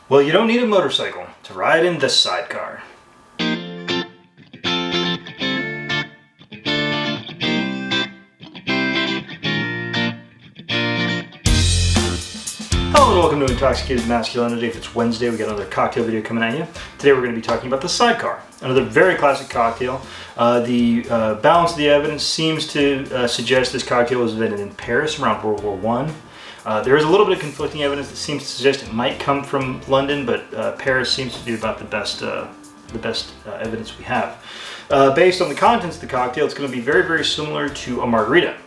Well, you don't need a motorcycle to ride in the sidecar. Hello and welcome to Intoxicated Masculinity. If it's Wednesday, we got another cocktail video coming at you. Today we're going to be talking about the sidecar, another very classic cocktail. The balance of the evidence seems to suggest this cocktail was invented in Paris around World War I. There is a little bit of conflicting evidence that seems to suggest it might come from London, but Paris seems to be about the best evidence we have. Based on the contents of the cocktail, it's going to be very, very similar to a margarita,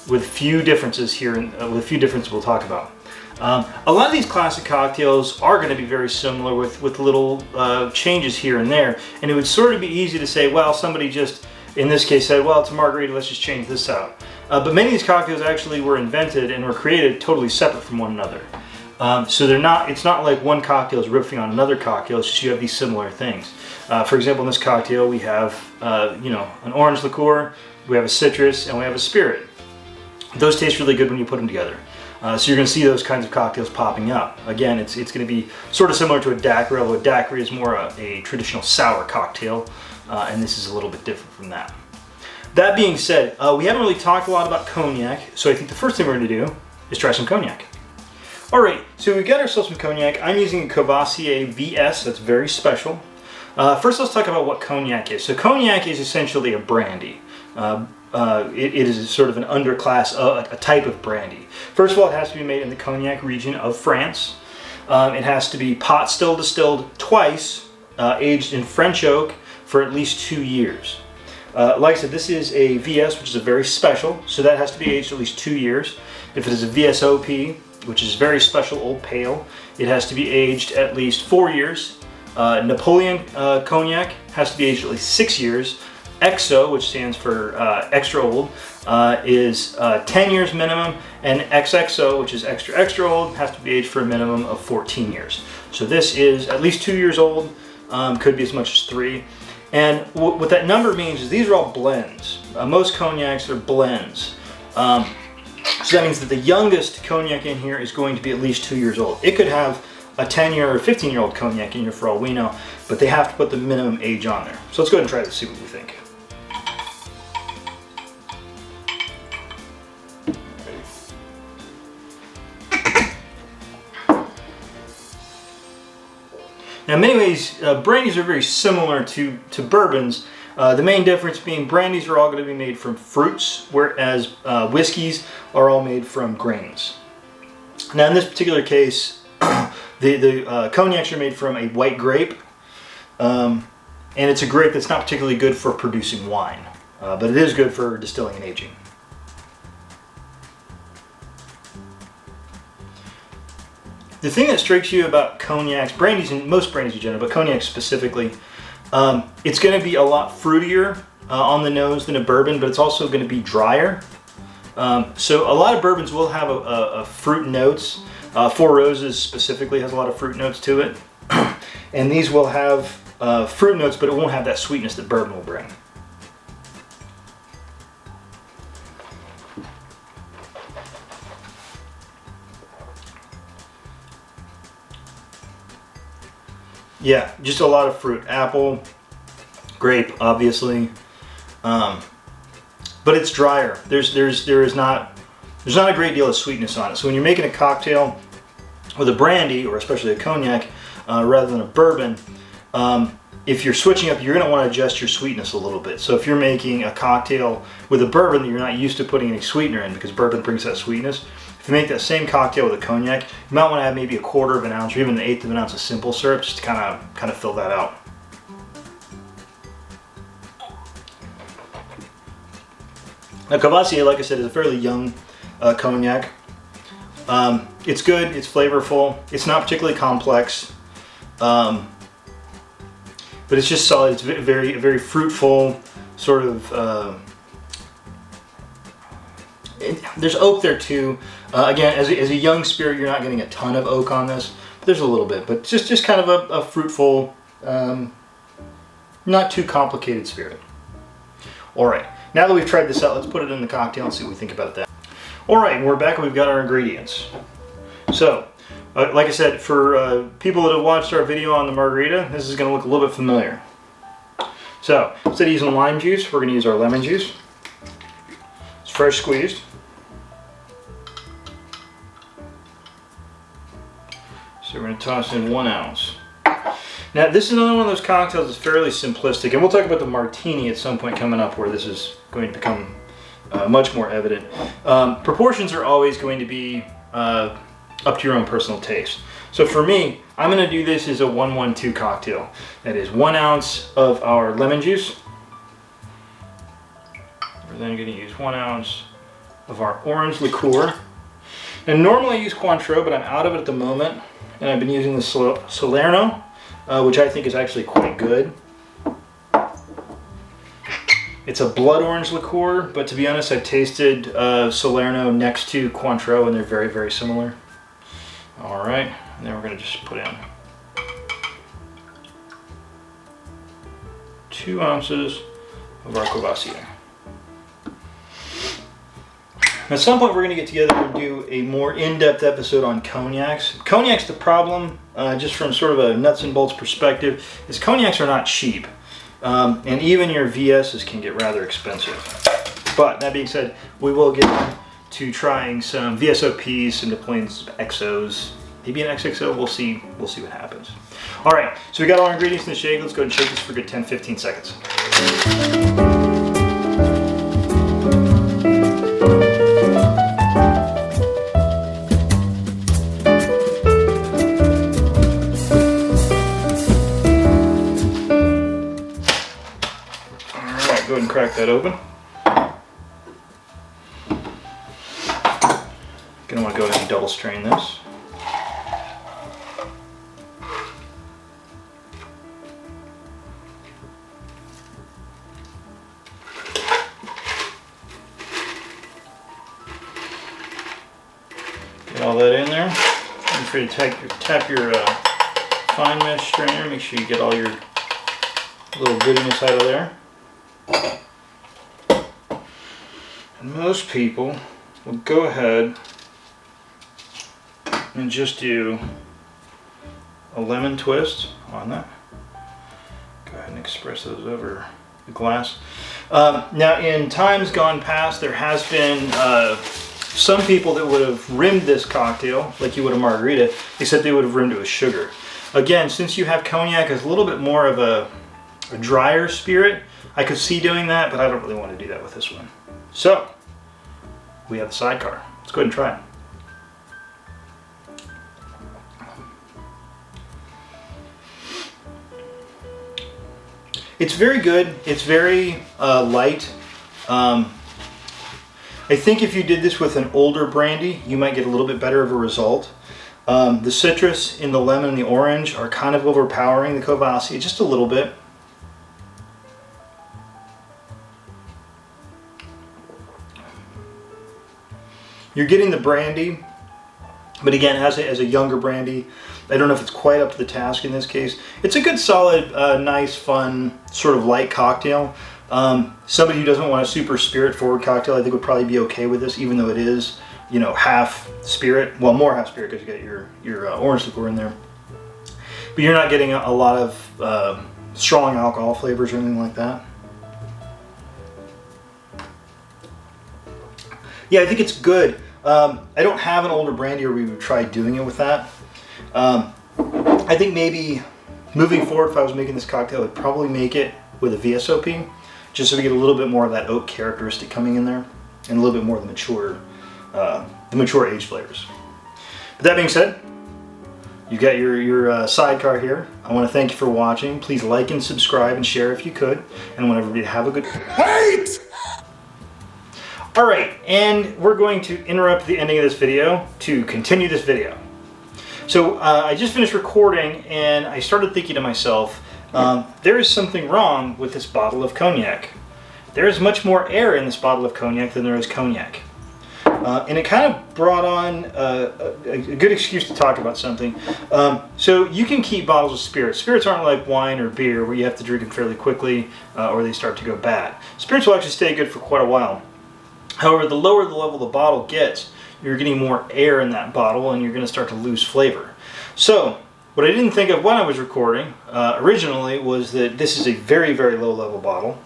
with a few differences here, with a few differences we'll talk about. A lot of these classic cocktails are going to be very similar with little changes here and there, and it would sort of be easy to say, well, somebody just, in this case, said, well, it's a margarita, let's just change this out. But many of these cocktails actually were invented and were created totally separate from one another. So it's not like one cocktail is riffing on another cocktail, it's just you have these similar things. For example, in this cocktail we have an orange liqueur, we have a citrus, and we have a spirit. Those taste really good when you put them together. So you're going to see those kinds of cocktails popping up. Again, it's going to be sort of similar to a daiquiri, although a daiquiri is more a traditional sour cocktail, and this is a little bit different from that. That being said, we haven't really talked a lot about cognac, so I think the first thing we're going to do is try some cognac. Alright, so we've got ourselves some cognac. I'm using a Courvoisier VS, that's very special. First let's talk about what cognac is. So cognac is essentially a brandy. It is sort of an underclass, a type of brandy. First of all, it has to be made in the Cognac region of France. It has to be pot still distilled twice, aged in French oak for at least 2 years. Like I said, this is a VS, which is a very special, so that has to be aged at least 2 years. If it is a VSOP, which is very special old pale, it has to be aged at least 4 years. Napoleon cognac has to be aged at least 6 years. XO, which stands for extra old, is 10 years minimum, and XXO, which is extra extra old, has to be aged for a minimum of 14 years. So this is at least 2 years old, could be as much as 3. And what that number means is these are all blends. Most cognacs are blends. So that means that the youngest cognac in here is going to be at least 2 years old. It could have a 10-year or 15-year-old cognac in here for all we know, but they have to put the minimum age on there. So let's go ahead and try this, see what we think. Now in many ways, brandies are very similar to bourbons. The main difference being brandies are all going to be made from fruits, whereas whiskeys are all made from grains. Now in this particular case, the cognacs are made from a white grape, and it's a grape that's not particularly good for producing wine, but it is good for distilling and aging. The thing that strikes you about cognacs, brandies, and most brandies in general, but cognac specifically, it's going to be a lot fruitier on the nose than a bourbon, but it's also going to be drier. So a lot of bourbons will have a fruit notes. Four Roses specifically has a lot of fruit notes to it. And these will have fruit notes, but it won't have that sweetness that bourbon will bring. Yeah, just a lot of fruit. Apple, grape, obviously, but it's drier. There is not a great deal of sweetness on it. So when you're making a cocktail with a brandy, or especially a cognac, rather than a bourbon, if you're switching up, you're going to want to adjust your sweetness a little bit. So if you're making a cocktail with a bourbon that you're not used to putting any sweetener in, because bourbon brings that sweetness, if you make that same cocktail with a cognac, you might want to add maybe 1/4 of an ounce or even 1/8 of an ounce of simple syrup just to kind of fill that out. Now Courvoisier, like I said, is a fairly young cognac. It's good, it's flavorful, it's not particularly complex, but it's just solid. It's very fruitful, sort of. There's oak there too. Again, as a young spirit, you're not getting a ton of oak on this. But there's a little bit, but just kind of a fruitful, not too complicated spirit. All right, now that we've tried this out, let's put it in the cocktail and see what we think about that. All right, we're back and we've got our ingredients. So Like I said, for people that have watched our video on the margarita, this is going to look a little bit familiar. So, instead of using lime juice, we're going to use our lemon juice. It's fresh squeezed. So we're going to toss in 1 ounce. Now, this is another one of those cocktails that's fairly simplistic, and we'll talk about the martini at some point coming up where this is going to become much more evident. Proportions are always going to be up to your own personal taste. So for me, I'm going to do this as a 1-1-2 cocktail. That is 1 ounce of our lemon juice. We're then going to use 1 ounce of our orange liqueur. And normally I use Cointreau, but I'm out of it at the moment. And I've been using the Salerno, which I think is actually quite good. It's a blood orange liqueur, but to be honest, I've tasted Salerno next to Cointreau, and they're very, very similar. All right, and then we're going to just put in 2 ounces of our Courvoisier. At some point, we're going to get together and do a more in-depth episode on cognacs. Cognacs, the problem, just from sort of a nuts and bolts perspective, is cognacs are not cheap. And even your VSs can get rather expensive. But that being said, we will get to trying some VSOPs, some deploying XOs, maybe an XXO. We'll see what happens. All right, so we got all our ingredients in the shake. Let's go ahead and shake this for a good 10-15 seconds. Go ahead and crack that open. Gonna want to go ahead and double strain this. Get all that in there. Feel free to tap your fine mesh strainer. Make sure you get all your little goodiness out of there. And most people will go ahead and just do a lemon twist on that. Go ahead and express those over the glass. Now, in times gone past, there has been some people that would have rimmed this cocktail like you would a margarita, except they would have rimmed it with sugar. Again, since you have cognac as a little bit more of a drier spirit, I could see doing that, but I don't really want to do that with this one. So, we have the Sidecar. Let's go ahead and try it. It's very good. It's very light. I think if you did this with an older brandy, you might get a little bit better of a result. The citrus in the lemon and the orange are kind of overpowering the Courvoisier just a little bit. You're getting the brandy, but again, as a younger brandy, I don't know if it's quite up to the task in this case. It's a good, solid, nice, fun, sort of light cocktail. Somebody who doesn't want a super spirit-forward cocktail, I think would probably be okay with this, even though it is, you know, half spirit. Well, more half spirit because you got your orange liqueur in there. But you're not getting a lot of strong alcohol flavors or anything like that. Yeah, I think it's good. I don't have an older brandy, or we would try doing it with that. I think maybe moving forward, if I was making this cocktail, I'd probably make it with a VSOP, just so we get a little bit more of that oak characteristic coming in there, and a little bit more of the mature age flavors. But that being said, you got your Sidecar here. I want to thank you for watching. Please like and subscribe and share if you could, and I want everybody to have a good. Wait! All right, and we're going to interrupt the ending of this video to continue this video. So I just finished recording, and I started thinking to myself, there is something wrong with this bottle of cognac. There is much more air in this bottle of cognac than there is cognac. And it kind of brought on a good excuse to talk about something. So you can keep bottles of spirits. Spirits aren't like wine or beer where you have to drink them fairly quickly or they start to go bad. Spirits will actually stay good for quite a while. However, the lower the level the bottle gets, you're getting more air in that bottle and you're going to start to lose flavor. So what I didn't think of when I was recording originally was that this is a very, very low level bottle.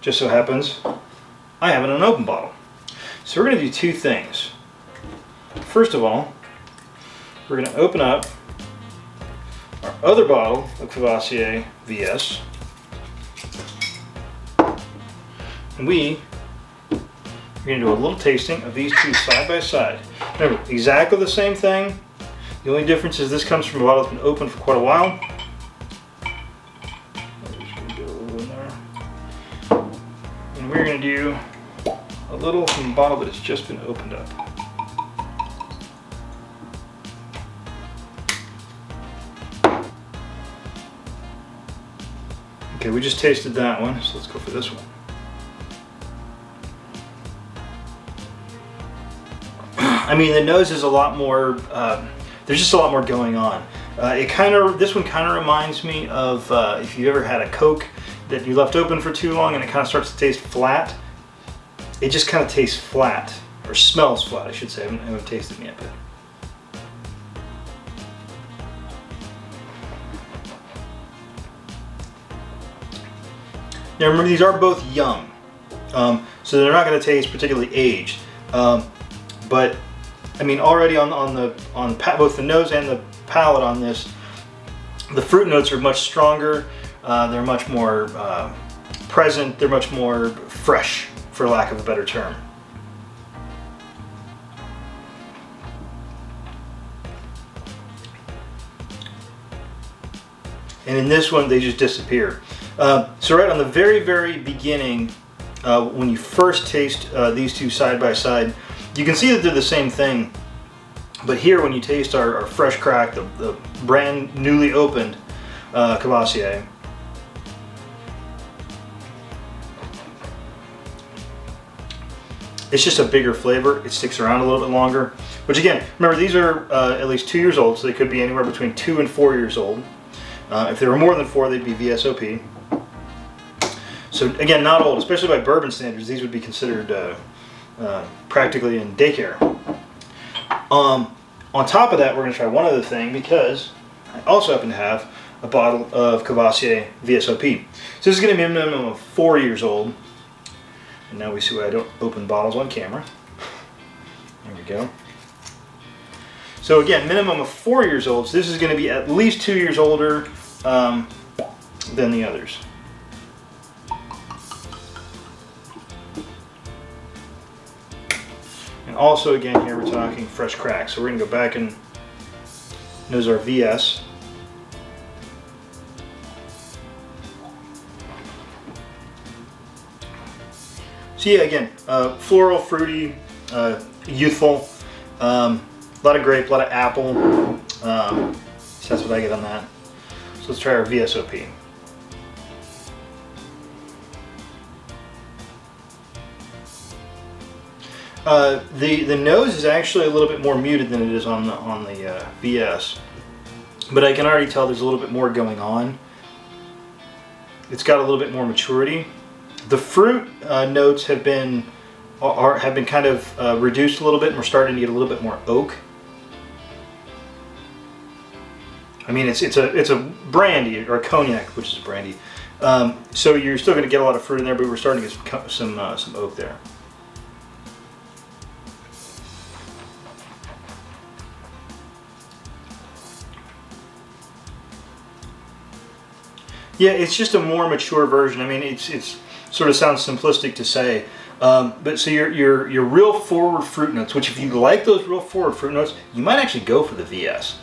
Just so happens I have an unopened bottle. So we're going to do two things. First of all, we're going to open up our other bottle of Courvoisier VS. And we are going to do a little tasting of these two side by side. Remember, exactly the same thing. The only difference is this comes from a bottle that's been open for quite a while. And we're going to do a little from a bottle that has just been opened up. Okay, we just tasted that one, so let's go for this one. I mean, the nose is a lot more, there's just a lot more going on. This one kind of reminds me of if you ever had a Coke that you left open for too long and it kind of starts to taste flat. It just kind of tastes flat, or smells flat, I should say. I haven't tasted them yet, but. Now remember, these are both young, so they're not going to taste particularly aged. But I mean, already on both the nose and the palate on this, the fruit notes are much stronger. They're much more present. They're much more fresh, for lack of a better term. And in this one, they just disappear. So right on the very, very beginning, when you first taste these two side by side, you can see that they're the same thing. But here, when you taste our fresh crack, the brand newly opened Courvoisier, it's just a bigger flavor. It sticks around a little bit longer. Which again, remember, these are at least 2 years old, so they could be anywhere between 2 and 4 years old. If they were more than 4, they'd be VSOP. So again, not old, especially by bourbon standards. These would be considered practically in daycare. On top of that, we're going to try one other thing, because I also happen to have a bottle of Courvoisier VSOP. So this is going to be a minimum of 4 years old. And now we see why I don't open bottles on camera. There we go. So again, minimum of 4 years old. So this is going to be at least 2 years older than the others. And also, again, here we're talking fresh crack. So we're going to go back and nose our VS. So yeah, again, floral, fruity, youthful. A lot of grape, a lot of apple. So that's what I get on that. So let's try our VSOP. The nose is actually a little bit more muted than it is on the VS, but I can already tell there's a little bit more going on. It's got a little bit more maturity. The fruit notes have been kind of reduced a little bit, and we're starting to get a little bit more oak. I mean, it's a brandy or a cognac, which is a brandy. So you're still going to get a lot of fruit in there, but we're starting to get some oak there. Yeah, it's just a more mature version. I mean, it's sort of sounds simplistic to say, but so your real forward fruit notes, which if you like those real forward fruit notes, you might actually go for the VS,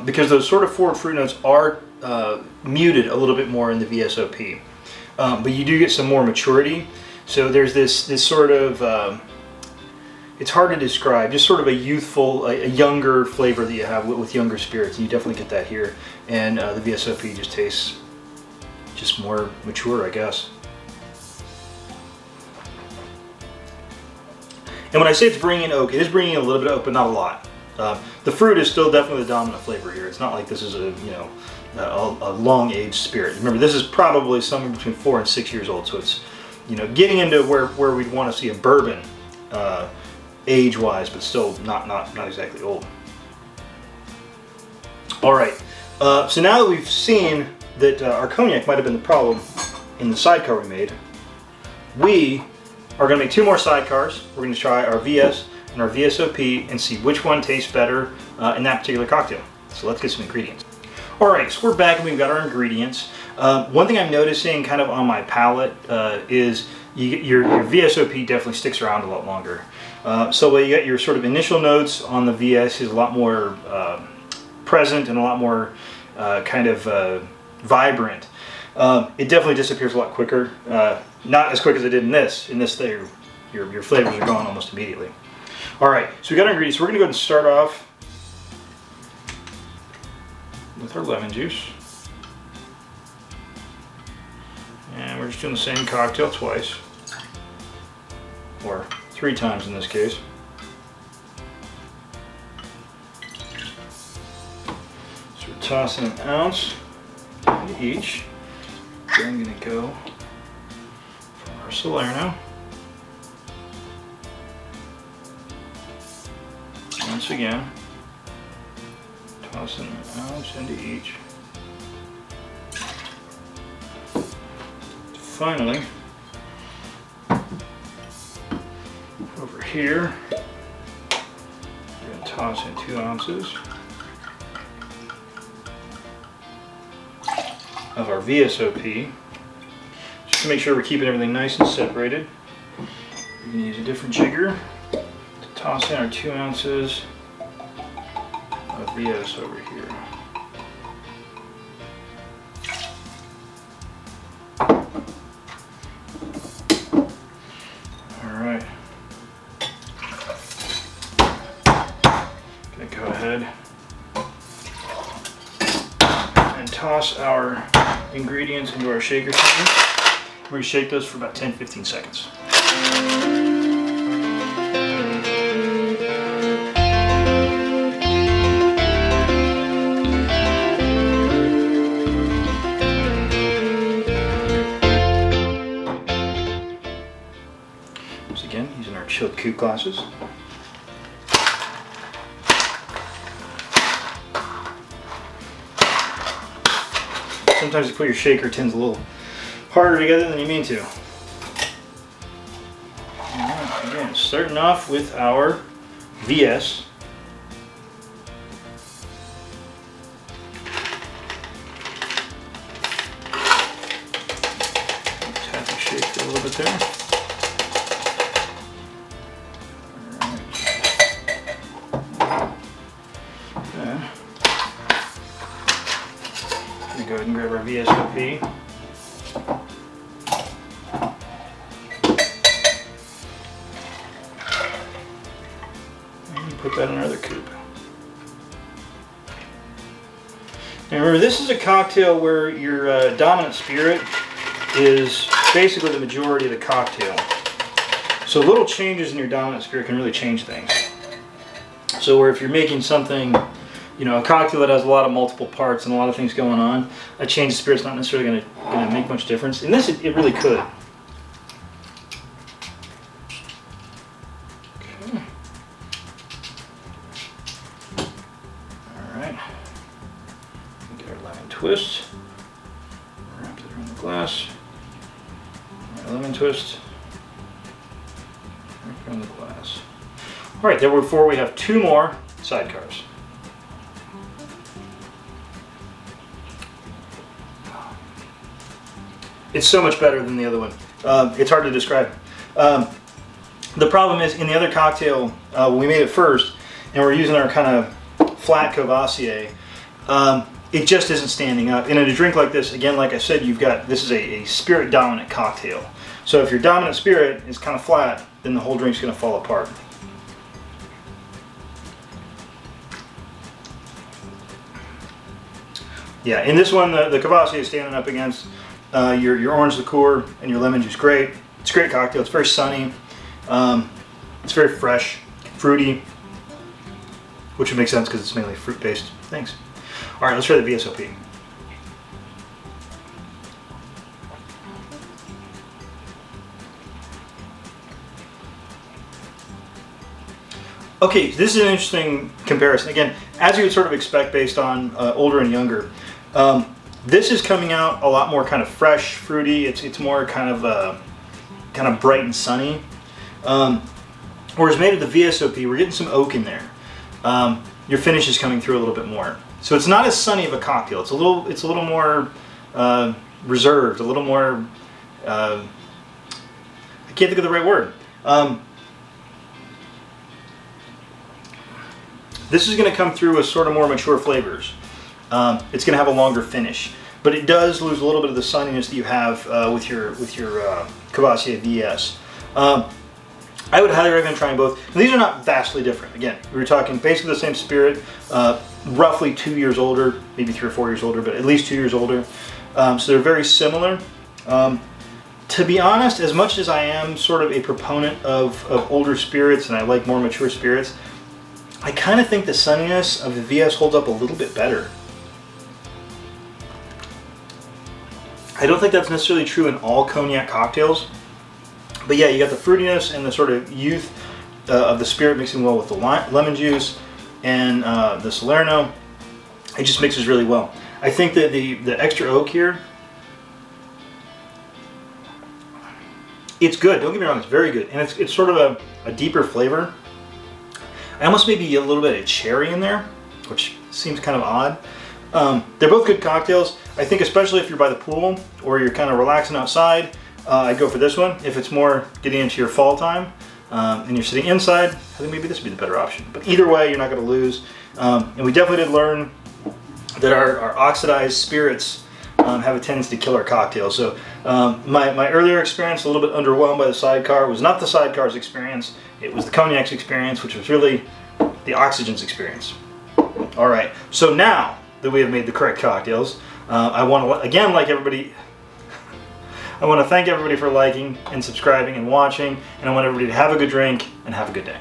because those sort of forward fruit notes are muted a little bit more in the VSOP, but you do get some more maturity. So there's this sort of it's hard to describe, just sort of a youthful, a younger flavor that you have with younger spirits, and you definitely get that here. And the VSOP just tastes just more mature, I guess. And when I say it's bringing in oak, it is bringing in a little bit of oak, but not a lot. The fruit is still definitely the dominant flavor here. It's not like this is a long-aged spirit. Remember, this is probably somewhere between 4 and 6 years old, so it's getting into where we'd want to see a bourbon age-wise, but still not exactly old. All right, so now that we've seen that our cognac might have been the problem in the sidecar we made, we are going to make 2 more sidecars. We're going to try our VS and our VSOP and see which one tastes better in that particular cocktail. So let's get some ingredients. All right, so we're back and we've got our ingredients. One thing I'm noticing kind of on my palate is your VSOP definitely sticks around a lot longer. So you get your sort of initial notes on the VS is a lot more present and a lot more kind of vibrant. It definitely disappears a lot quicker. Not as quick as it did in this. In this, your flavors are gone almost immediately. All right, so we got our ingredients. We're going to go ahead and start off with our lemon juice. And we're just doing the same cocktail twice, or 3 times in this case. So we're tossing an ounce into each. Then I'm going to go for our Salerno. Once again, tossing an ounce into each. Finally, over here, we're going to toss in 2 ounces of our VSOP, just to make sure we're keeping everything nice and separated. We're going to use a different jigger to toss in our 2 ounces of VS over here. Alright. Gonna go ahead and toss our ingredients into our shaker thing. We're going to shake those for about 10-15 seconds. So again, using our chilled coupe glasses. Sometimes you put your shaker tins a little harder together than you mean to. Alright, again, starting off with our VS. Tap and shake it a little bit there. Alright. Then go ahead and grab our VSOP. Put that in our other coupe. And remember, this is a cocktail where your dominant spirit is basically the majority of the cocktail. So little changes in your dominant spirit can really change things. So where if you're making something, you know, a cocktail that has a lot of multiple parts and a lot of things going on, a change of spirit's not necessarily going to make much difference. In this, it really could. Get our lemon twist, wrap it around the glass, our lemon twist, wrap around the glass. All right, therefore we have 2 more sidecars. It's so much better than the other one. It's hard to describe. The problem is in the other cocktail, when we made it first, and we're using our kind of flat Courvoisier, it just isn't standing up. And in a drink like this, again, like I said, this is a spirit dominant cocktail. So if your dominant spirit is kind of flat, then the whole drink's going to fall apart. Yeah, in this one, the Courvoisier is standing up against your orange liqueur and your lemon juice. Great. It's a great cocktail. It's very sunny. It's very fresh, fruity, which would make sense because it's mainly fruit-based things. All right, let's try the VSOP. Okay, this is an interesting comparison. Again, as you would sort of expect based on older and younger. This is coming out a lot more kind of fresh, fruity. It's more kind of bright and sunny. Whereas made of the VSOP, we're getting some oak in there. Your finish is coming through a little bit more. So it's not as sunny of a cocktail. It's a little more reserved, a little more. I can't think of the right word. This is going to come through with sort of more mature flavors. It's going to have a longer finish, but it does lose a little bit of the sunniness that you have with your Cavassier VS. I would highly recommend trying both. And these are not vastly different. Again, we were talking basically the same spirit, roughly 2 years older, maybe 3 or 4 years older, but at least 2 years older. So they're very similar. To be honest, as much as I am sort of a proponent of older spirits and I like more mature spirits, I kind of think the sunniness of the VS holds up a little bit better. I don't think that's necessarily true in all cognac cocktails. But yeah, you got the fruitiness and the sort of youth of the spirit mixing well with the lemon juice and the Salerno. It just mixes really well. I think that the extra oak here, it's good. Don't get me wrong, it's very good. And it's sort of a deeper flavor. I almost maybe a little bit of cherry in there, which seems kind of odd. They're both good cocktails. I think especially if you're by the pool or you're kind of relaxing outside, I'd go for this one. If it's more getting into your fall time and you're sitting inside, I think maybe this would be the better option. But either way, you're not going to lose. And we definitely did learn that our oxidized spirits have a tendency to kill our cocktails. So my earlier experience, a little bit underwhelmed by the Sidecar, was not the Sidecar's experience. It was the Cognac's experience, which was really the Oxygen's experience. All right, so now that we have made the correct cocktails, I want to, again, like everybody, I want to thank everybody for liking and subscribing and watching, and I want everybody to have a good drink and have a good day.